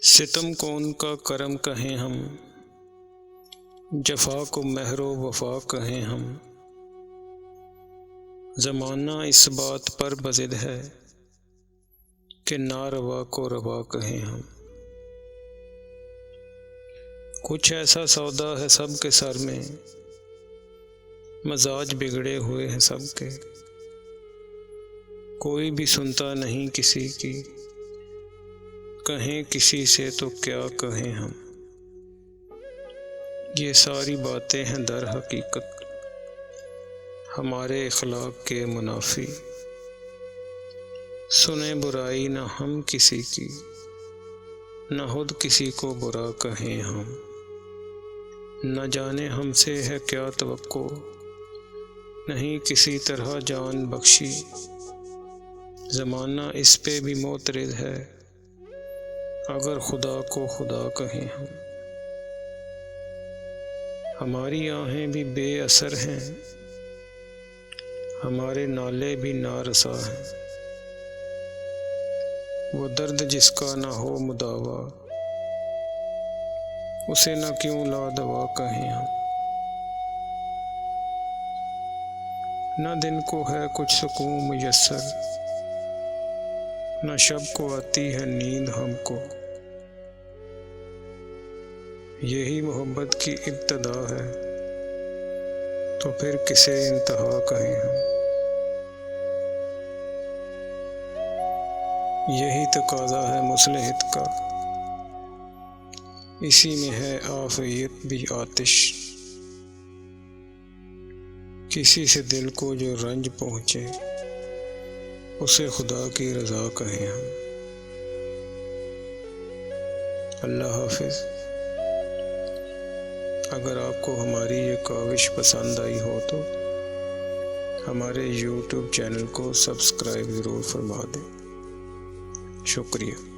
ستم کون کا کرم کہیں ہم، جفا کو مہر و وفا کہیں ہم۔ زمانہ اس بات پر بضد ہے کہ ناروا کو روا کہیں ہم۔ کچھ ایسا سودا ہے سب کے سر میں، مزاج بگڑے ہوئے ہیں سب کے، کوئی بھی سنتا نہیں کسی کی، کہیں کسی سے تو کیا کہیں ہم۔ یہ ساری باتیں ہیں در حقیقت ہمارے اخلاق کے منافی، سنیں برائی نہ ہم کسی کی، نہ خود کسی کو برا کہیں ہم۔ نہ جانے ہم سے ہے کیا توقع، نہیں کسی طرح جان بخشی، زمانہ اس پہ بھی معترض ہے اگر خدا کو خدا کہیں ہم۔ ہماری آہیں بھی بے اثر ہیں، ہمارے نالے بھی نارسا ہیں، وہ درد جس کا نہ ہو مداوا، اسے نہ کیوں لا دوا کہیں ہم۔ نہ دن کو ہے کچھ سکون میسر، نہ شب کو آتی ہے نیند ہم کو، یہی محبت کی ابتدا ہے تو پھر کسے انتہا کہیں ہم۔ یہی تقاضا ہے مصلحت کا، اسی میں ہے عافیت بھی آتش، کسی سے دل کو جو رنج پہنچے اسے خدا کی رضا کہیں ہم۔ اللہ حافظ۔ اگر آپ کو ہماری یہ کاوش پسند آئی ہو تو ہمارے یوٹیوب چینل کو سبسکرائب ضرور فرما دیں۔ شکریہ۔